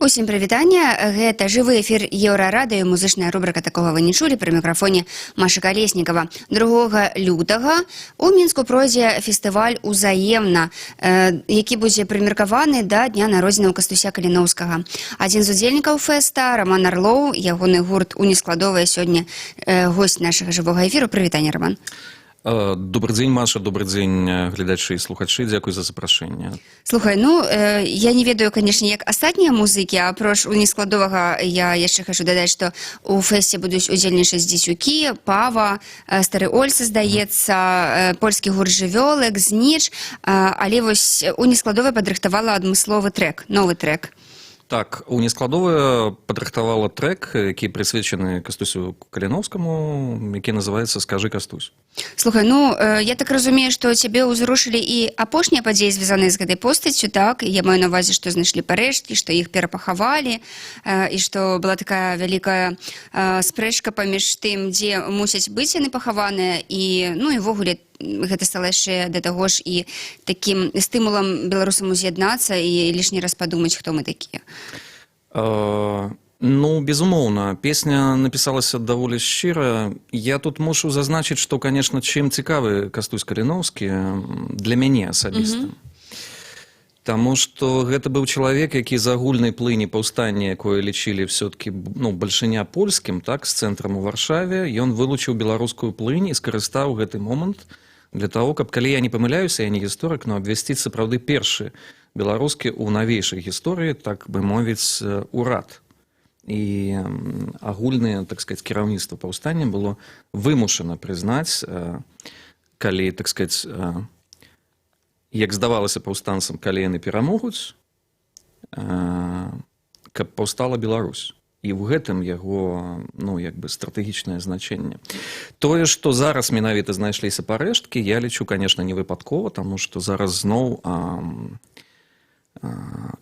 Усім прывітання, гэта жывы эфір Еўрарадыё, музычная рубрика «Такога вы не чулі», пры мікрафоне Маша Калеснікава. 2 лютага у Мінску пройдзе фестываль «Узаемна», які будзе прымеркаваны да дня народзінаў Кастуся Каліноўскага. Адзін з удзельнікаў фэста, Роман Орлоў, ягоны гурт «Унескладовая», сёння госць нашага жывога эфіру. Прывітанне, Роман. Добрый день, Маша, добрый день, глядачы і слухачы, дзякуй за запрашэнне. Слухай, я не ведаю, конечно, як астатнія музыкі, апроч «Унескладовага» я яшчэ хочу дадаць, што у фэсце будуць удзельнічаць Дзецюкі, Пава, Стары Ольцы, здаецца, польскі гурт «Жывёлак», «Зніч», але вось «Унескладовая» падрыхтавала адмысловы трэк, новы трэк. Так, «Унескладовая» падрыхтавала трэк, які прысвечаны Кастусю Каліноўскаму, які называецца «Скажы, Кастусь». Слухай, я так разумею, што цябе ўзрушылі і апошнія падзеі, звязаныя з гэтай постаццю, так? Я маю на ўвазе, што знайшлі парэшткі, што іх перапахавалі, і што была такая вялікая спрэчка паміж тым, дзе мусяць быць яны пахаваныя, і ввогуле гэта стала яшчэ да таго ж і такім стымулам беларусам уз'яднацца і лішні раз падумаць, хто мы такія. Безумоўна, песня напісалася даволі шчыра. Я тут мушу зазначыць, што, конечно, чым цікавы Кастусь Каліноўскі для мяне асабіста. Таму што гэта быў чалавек, які з агульнай плыні паўстання, якое лічылі все-таки бальшыня польскім, так, з цэнтрам у Варшаве, ён вылучыў беларускую плынь і скарыстаў гэты момант для того, каб, калі я не памыляюся, я не гісторык, но абвясціць сапраўды першы беларускі ў навейшай гісторыі, так бы мовіць, урад. І агульнае, так сказаць, кіраўніцтва паўстання было вымушана прызнаць, калі, так сказаць, як здавалася паўстанцам, калі яны перамогуць, каб паўстала Беларусь. І ў гэтым яго, стратэгічнае значэнне. Тое, што зараз менавіта знайшліся парэшткі, я лічу, конечно, не выпадкова, таму што зараз зноў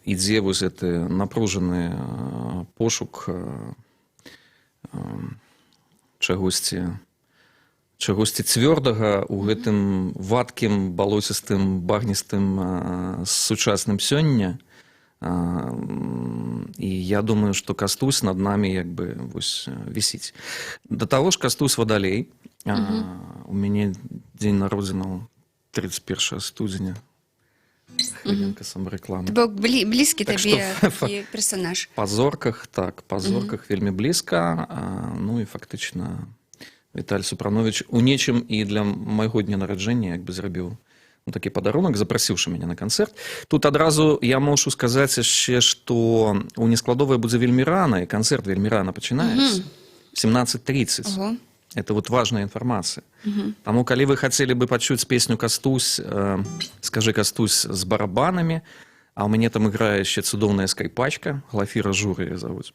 ідзе вось гэты напружаны пошук чагосьці цвёрдага ў гэтым вадкім, балоцістым, багністым сучасным сёння. І я думаю, што Кастусь над намі як бы вось вісіць. Да таго ж Кастусь Вадалей. У мяне дзень народзінаў 31 студзеня. Хвілінка самарэклама. То бок блізкі табе такі персонаж. Па зорках, так, па зорках вельмі блізка. І фактычна Віталь Супранович у нечым і для майго дня нараджэння як бы зрабіў такі падарунак, запрасіўшы мяне на канцэрт. Тут адразу я мушу сказаць яшчэ, што «Унескладовая» будзе вельмі рана, і канцэрт вельмі рана пачынаецца. 17:30. Это вот важная інфармацыя. Таму, калі вы хацелі бы пачуць песню «Кастусь», «Скажы, Кастусь» з барабанамі, а ў мяне там іграе яшчэ цудоўная скайпачка, Глафіра Жур яе завуць,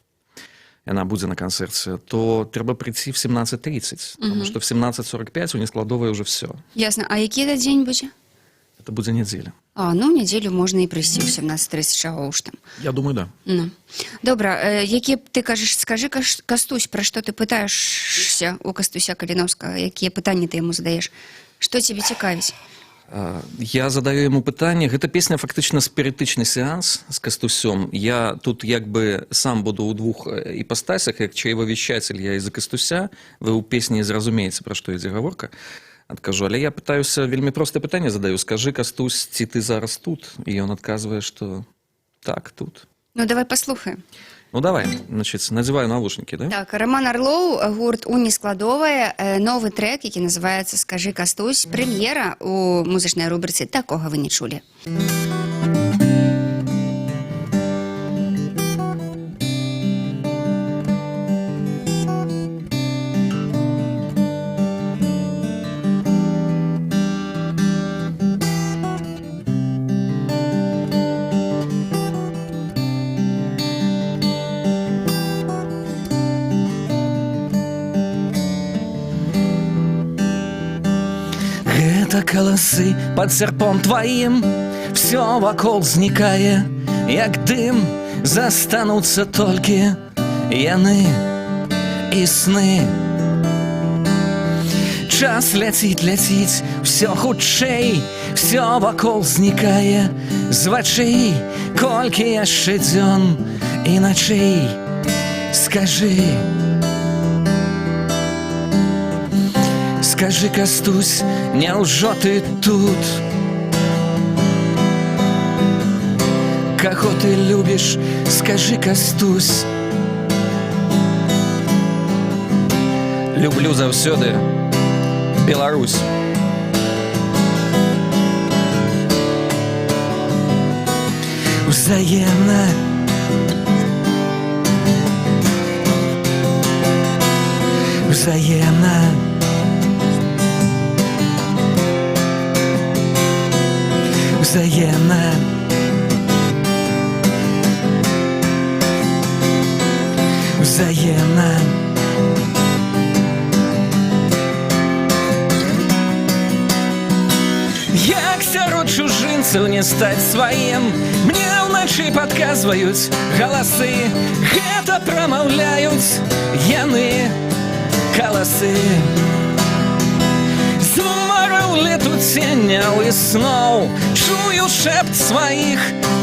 яна будзе на канцэрце, то трэба прыйсці в 17:30, тому што в 17:45 «Унескладовая» уже все. Ясна. А які это дзень будзе? Это будзе нядзеля. Нядзелю можна і прыйсці ў 17:30, чаго ж там. Я думаю, да. Добра, які ты кажаш, скажы, Кастусь, пра што ты пытаешься у Кастуся Каліноўскага, якія пытанні ты яму задаеш? Што цябе цікавіць? Я задаю яму пытанне. Гэта песня фактычна спірытычны сеанс з Кастусём. Я тут як бы сам буду ў двух іпастасях, як чаевавещатель я і за Кастуся. Вы ў песні зразумееце, пра што ідзе гаворка. Адкажу, але я пытаюся, вельмі простае пытанне задаю. Скажы, Кастусь, ці ты зараз тут? І ён адказвае, што так, тут. Давай паслухаем. Давай, значит, надеваю навушники, да? Так, Роман Орлоў, гурт «Унескладовая», новы трэк, які называецца «Скажы, Кастусь», прэм'ера у музычнай рубрыцы «Такога вы не чулі». Колосы под серпом твоим, все вокол зникае, як дым, застануцца толькі яны і сны. Час ляціць, все хутчэй, все вокол зникае з вачэй, колькі яшчэ дзён і ночей. Скажи, скажи, Кастусь, няўжо ты тут? Каго ты любіш, скажи, Кастусь. Люблю заўсёды Беларусь. Взаємно. Взаємно. Взаємно. Взаємно. Як сярод чужынцаў не стаць сваім? Мне ўначы падказваюць галасы, гэта прамаўляюць яны каласы. З мораў лету ценяў і сноў чую шэпт сваіх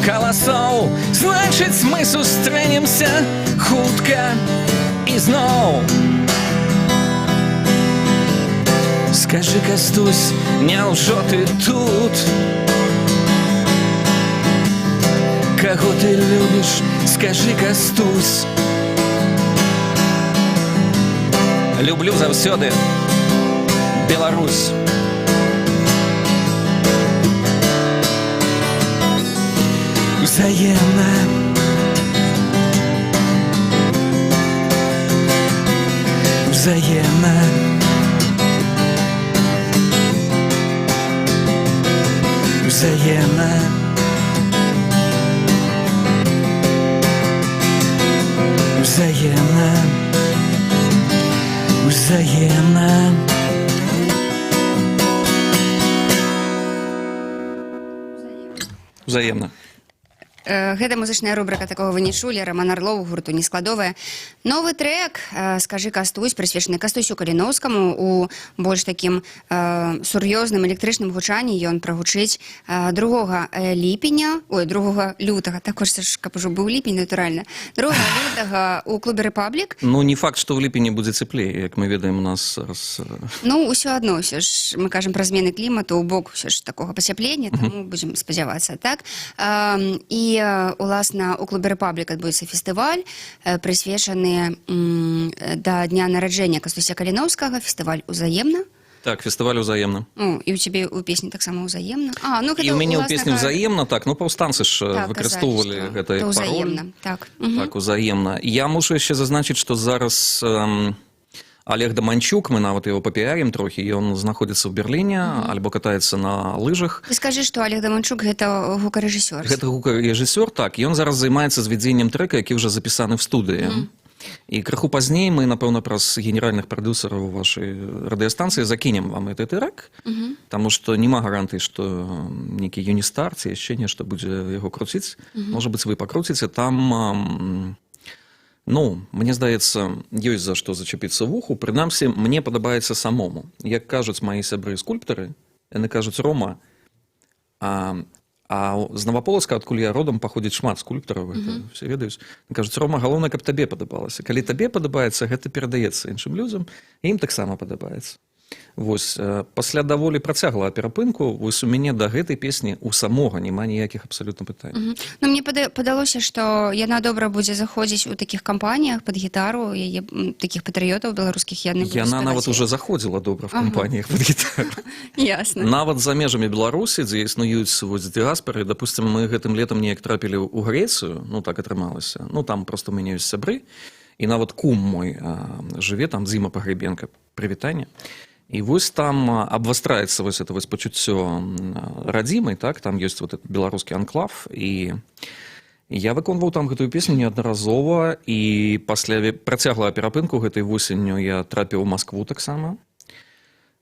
каласоў. Значыць, мы сустрэнемся хутка і зноў. Скажи, Кастусь, няўжо ты тут? Каго ты любіш, скажи, Кастусь. Люблю заўсёды Беларусь. Взаємно. Взаємно. Взаємно. Взаємно. Взаємно. Взаемно. Гэта музычная рубрика, такого вы не чулі, Роман Орлов, гурту «Нескладовая». Новы трек «Скажи, Кастусь», прысвечаны Кастусю Каліноўскаму, у больш такім сур'ёзным электрычным гучанні. Ён прагучыць 2 лютага, так хочется, каб ужо быў ліпень, натуральна. 2 лютага у клубе «Рэпаблік». Ну, не факт, што ў ліпені будзе цеплей, як мы ведаем, у нас зараз... Ну, ўсё адно, ўсё ж, мы кажам пра змены клімату, у бок ўсё ж такога пацяплення, таму будзем спадзявацца, так? І уласна у клубе «Рэпаблік» адбудзецца фестываль, прысвечаны да дня нараджэння Кастуся Каліноўскага, фестываль «Узаемна». Так, фестываль «Узаемна». І ў цябе ў песні таксама «Узаемна». І ў мяне ў песні «Узаемна», так, ну паўстанцы ж выкарыстоўвалі гэта як пароль. Так, «Узаемна». Я мушу яшчэ зазначыць, што зараз Олег Даманчук, мы нават его папіарім трохі, ён знаходзіцца ў Берліне, альбо катаецца на лыжах. Ты скажы, што Олег Даманчук гэта гукарэжысёр. Гэта гукарэжысёр, так, ён зараз займаецца звядзеннем трэка, які ўжо запісаны в студыі. І крыху пазней мы, напэўна, праз генеральных прадюсераў вашай радыёстанцыі закінем вам гэты трек, таму што няма гарантыі, што нейкі Юністар ці яшчэ нешта будзе яго круціць. Можа быць, вы пакруціце, там... Ну, мне здаецца, ёсць за што зачапіцца вуху. Прынамсі, мне падабаецца самому. Як кажуць маі сябры-скульптары, яны кажуць: Рома, а з Наваполацка, адкуль я родам, паходзіць шмат скульптараў, гэта все ведаюць. Кажуць: Рома, галоўнае, каб табе падабалася. Калі табе падабаецца, гэта перадаецца іншым людзям, і ім таксама падабаецца. Вось, пасля даволі працяглага перапынку, вось у мяне да гэтай песні у самога няма ніякіх абсалютна пытанняў. Ну, мне падалося, што яна добра будзе заходзіць у такіх кампаніях пад гітару, яе такіх патрыётаў беларускіх яны будуць Яна спяваць. нават уже заходзіла добра в кампаніях пад гітару. Ясна. Нават за межамі Беларусі, дзе існуюць вось дыаспары, допустим, мы гэтым летам неяк трапілі ў Грэцыю, ну так атрымалася. Ну там проста у мяне ёсць сябры, і нават кум мой жыве там, Дзіма Пагребенка, прывітанне. І вось там абвастраецца вось это вось пачуццё радзімай, так, там ёсць вот этот беларускі анклав, і я выконваў там гэтую песню неаднаразова, і пасля працяглага перапынку гэтай восенню я трапіў у Маскву таксама.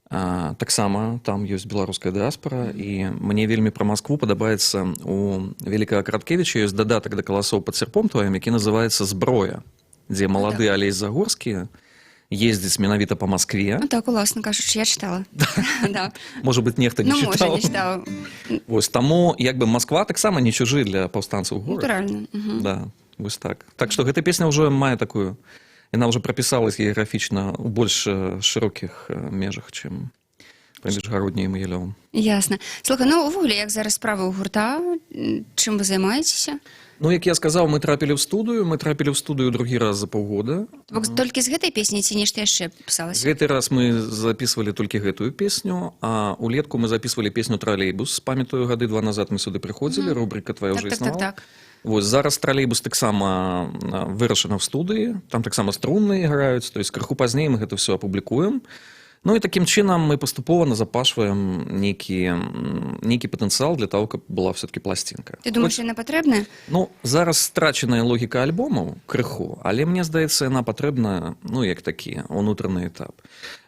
Таксама там ёсць беларуская дыаспара, і мне вельмі пра Маскву падабаецца, у Велікага Краткевіча ёсць дадатак да «Каласоў пад серпом тваім», які называецца «Зброя», дзе малады Алесь Загорскі ездзіць менавіта па Маскве. Ну так, уласна кажучы, я чытала. Да. Можа быць, нехта не Ну, можа, чытаў. не чытаў. Вось, таму, як бы, Масква таксама не чужы для паўстанцаў горад. Натуральна. Да. Вось так. Так што гэта песня ўжо мае такую, яна ўжо прапісалась геаграфічна ў больш шырокіх межах, чым паміж Гародняй і Магілёвам. Ясна. Слухай, ну увогуле, як зараз справы ў гурта, чым вы займаецеся? Ну, як я сказаў, мы трапілі ў студыю другі раз за паўгода. Бо толькі з гэтай песні ці нешта яшчэ пісалася? Гэты раз мы записывали толькі гэтую песню, а улетку мы записывали песню «Троллейбус». Памятаю, гады 2 назад мы сюды прыходзілі, рубрика твоя ўжо існавала. Так. Вось, зараз «Троллейбус» таксама вырашана ў студыі, там таксама струнныя граюць, то есть крыху пазней мы гэта ўсё апублікуем. Ну і такім чынам мы паступова назапашваем нейкі патэнцыял для того, каб была все-таки пласцінка. Ты думаеш, яна патрэбная? Ну, зараз страчаная логіка альбомаў крыху, але мне здаецца, яна патрэбна, ну, як такі унутраны этап.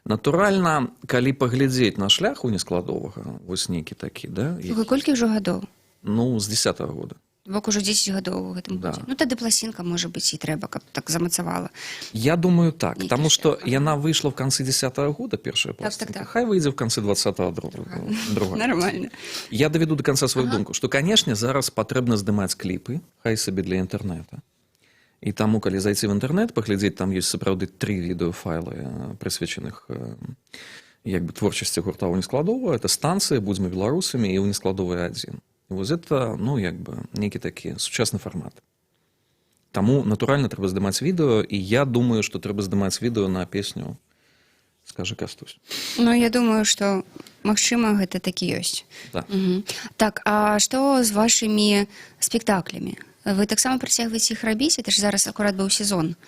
Натуральна, калі паглядзець на шлях у нескладовага, вось нейкі такі, да? Слухай, колькі ўжо гадоў? Ну, з 10-го года. Бок ужо 10 гадоў у гэтым годзе. Ну, тады пласінка, можа быць, і трэба, каб так замацавала. Я думаю, так, Нейкі таму што шлях. яна выйшла в канцы 10-го года, першая пластинка. так. Хай выйдзе в канцы 20-го другая. Нормально. Я даведу до конца свою думку, што, канешне, зараз патрэбна здымаць кліпы, хай сабе для інтэрнэта. І таму, калі зайти в інтэрнэт, паглядзець, там ёсць сапраўды 3 відэафайлы, прысвечаных як бы творчасці гурта ў нескладова. Это станцыя, будзьма беларусамі і ў нескладовай 1. Вось это, ну, як бы, нейкі такі сучасны фармат. Таму, натуральна, трэба здымаць відэо, і я думаю, што трэба здымаць відэо на песню «Скажи, Кастусь». Ну, я думаю, што, магчыма, гэта такі ёсць. Да. Так, а што з вашымі спектаклямі? Вы таксама працягваеце іх рабіць? Это ж зараз акурат быў сезон.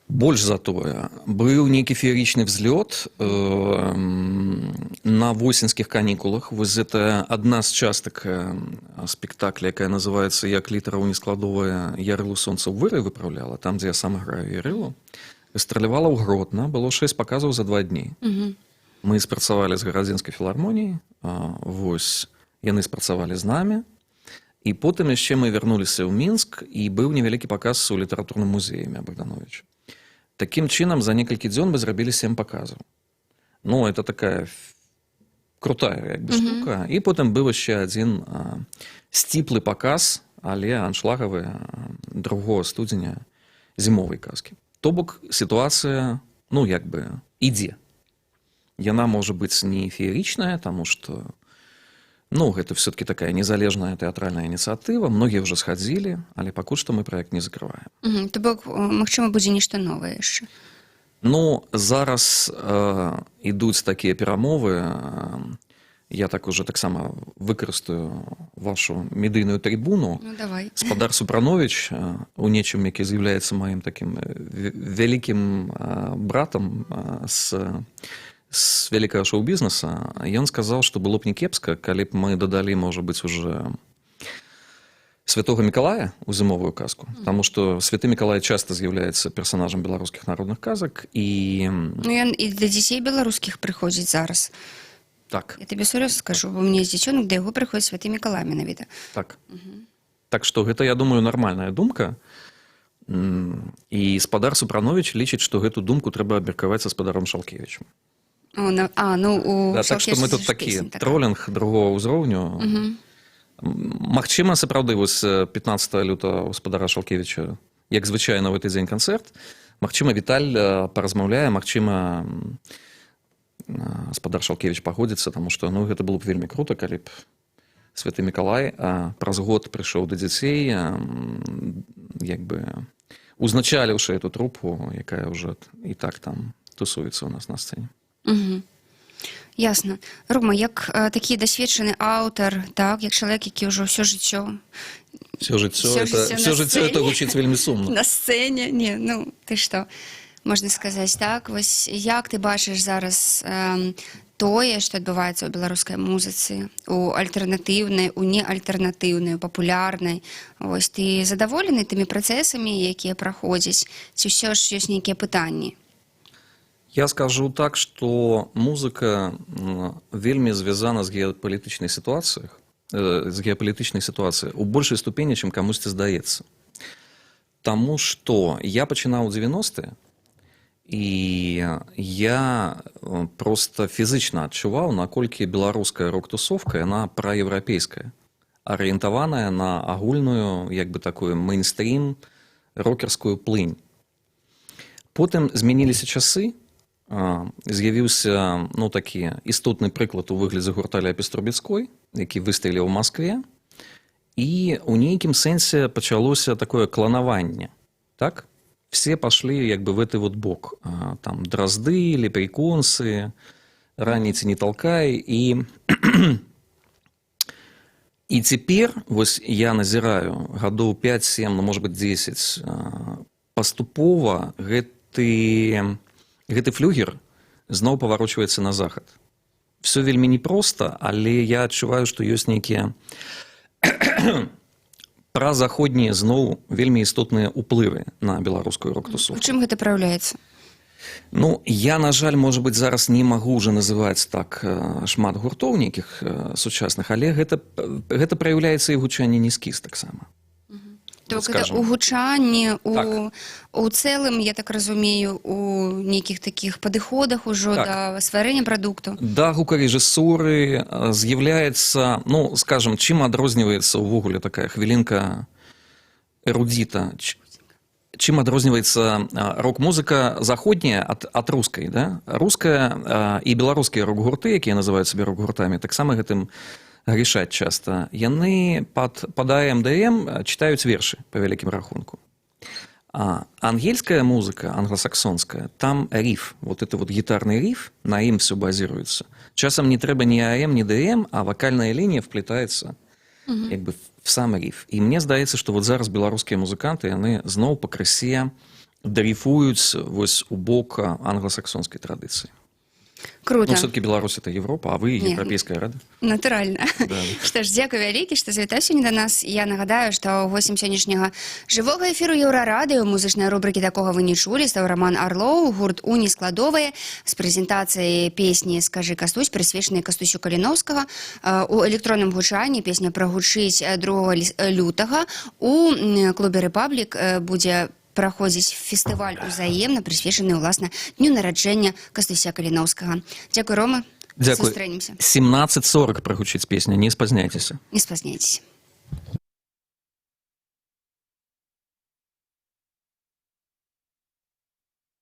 Больш за тое, быў нейкі феерічны взлёт на восеньскіх канікулах. Вось гэта адна з частак спектакля, якая называецца «Як літараў нескладовая Ярылу сонца ў выры выпраўляла», там, дзе я сам граю Ярылу, гастралявала ў Гродна, было 6 паказаў за 2 дні. Мы спрацавалі з гарадзенскай філармоніяй, вось, яны спрацавалі з намі, і потым яшчэ мы вярнуліся ў Мінск, і быў невялікі паказ у літаратурным музеі імя Богдановича. Такім чынам, за некалькі дзён мы зрабілі 7 паказаў. Ну, это такая крутая як бы штука. І потым быў яшчэ адзін сціплы паказ, але аншлагавы 2 студзеня зімовай казкі. То бок сітуацыя, ну, як бы, ідзе. Яна можа быць не феерічная, таму што, ну, гэта все-таки такая незалежная тэатральная ініцыятыва, многія ўжо схадзілі, але пакуль што мы праект не закрываем. То бок, магчыма, будзе нешта новае яшчэ. Ну, зараз ідуць такія перамовы. Я так уже таксама выкарыстаю вашу медыйную трибуну. Ну, давай. Спадар Супранович, у нечым, які з'яўляецца маім такім вялікім братам з вялікага шоу-бізнеса, ён сказаў, што было б не кепска, калі б мы дадалі, можа быць, уже Святога Мікалая ў зімовую казку. Таму што Святы Мікалай часта з'яўляецца персанажам беларускіх народных казак. І... Ну, ён і да дзяцей беларускіх прыходзіць зараз. Так. Я табе сур'ёзна скажу, бо мне з дзіцёнак да яго прыходзіць Святы Мікалай менавіта. Так. Так што гэта, я думаю, нармальная думка. І спадар Супранович лічыць, што гэту думку трэба абмеркаваць са спадаром Шалкевічем. У так што мы тут такі тролінг другого ўзроўню. Магчыма, сапраўды, вось 15 лютага у спадара Шалкевіча, як звычайна ў гэты дзень канцэрт, магчыма, Віталь паразмаўляе, магчыма, спадар Шалкевіч пагодзіцца, таму што, ну, гэта было б вельмі крута, калі б Святы Мікалай праз год прыйшоў да дзяцей, як бы узначаліўшы эту трупу, якая ўжо і так там тусуецца ў нас на сцэне. Ясна. Рома, як такі дасведчаны аўтар, так, як чалавек, які ўжо ўсё жыццё это гучыць вельмі сумна. На сцэне, не, ну, ты што, можна сказаць, так, вось як ты бачыш зараз тое, што адбываецца ў беларускай музыцы, у альтэрнатыўнай, у неальтэрнатыўнай, папулярнай, вось ты задаволены тымі працэсамі, якія праходзяць, ці ўсё ж ёсць нейкія пытанні? Я скажу так, што музыка вельмі звязана з геапалітычнай сітуацыяй у большай ступені, чым камусьці здаецца. Таму што я пачынаў у 90-е, і я проста фізычна адчуваў, наколькі беларуская рок-тусовка, яна праеўрапейская. арыентаваная на агульную, як бы такую мейнстрім, рокерскую плынь. Потым змяніліся часы, з'явіўся такі істотны прыклад у выглядзе гурта Ляпіс Трубецкой, які выстреліў у Маскве, і ў нейкім сэнсе пачалося такое кланаванне. Так? Все пашлі як бы в гэты вот бок. Там Дразды, Лепреконсы, Раніцы не толкай. І цяпер вось я назіраю гадоў 5-7, может быть 10, паступова гэты флюгер зноў паварочваецца на захад. Все вельмі непроста, але я адчуваю, што ёсць нейкія празаходнія зноў вельмі істотныя ўплывы на беларускую рок-тусовку. У чым гэта праяўляецца? Я, на жаль, может быть, зараз не магу уже называць так шмат гуртоў нейкіх сучасных, але гэта праяўляецца і ў гучанні Нескіз таксама. То гэта у гучанні, Так. у цэлым, я так разумею, у нейкіх такіх падыходах ужо Так. да стварэння прадукту. Да гукарэжысуры з'яўляецца, скажем, чым адрозніваецца ўвогуле такая хвілінка эрудзіта, чым адрозніваецца рок-музыка заходняя ад рускай, да? Руская і беларускія рок-гурты, якія называюць сабе рок-гуртамі, таксама гэтым грішаць часта. Яны пад АМДМ читаюць вершы, па вялікім рахунку. А ангельская музыка, англосаксонская, там риф, вот это вот гитарный риф, на им все базируется. Часом не трэба ни АМ, ни ДМ, а вокальная линия вплетается як бы в сам риф. І мне здаецца, што вот зараз беларускія музыканты, яны зноў пакрысе дрейфуюць вось у бок англосаксонскай традыцыі. Круто. Все-таки Беларусь — это Европа, а вы Европейская Рада. Натуральна. Да. Што ж, дзякуй вялікі, што завітаў сёння да нас. Я нагадаю, што госцем сённяшняга жывога эфіру Еўрарадыё музычнай рубрыкі «Такога вы не чулі» стаў Роман Арлоў, гурт «Уні складовыя» з прэзентацыяй песні «Скажы, Кастусь», прысвечанай Кастусю Каліноўскага. У электронным гучанні песня прагучыць 2 лютага. У клубе «Рэпаблік» будзе праходзіць фестываль узаемна, прысвечаны, ўласна, дню нараджэння Кастуся Каліноўскага. Дзякуй, Рома. Дзякуй. Сустрэнемся. 17:40 прагучыць песня, не спазняйцеся. Не спазняйтесь.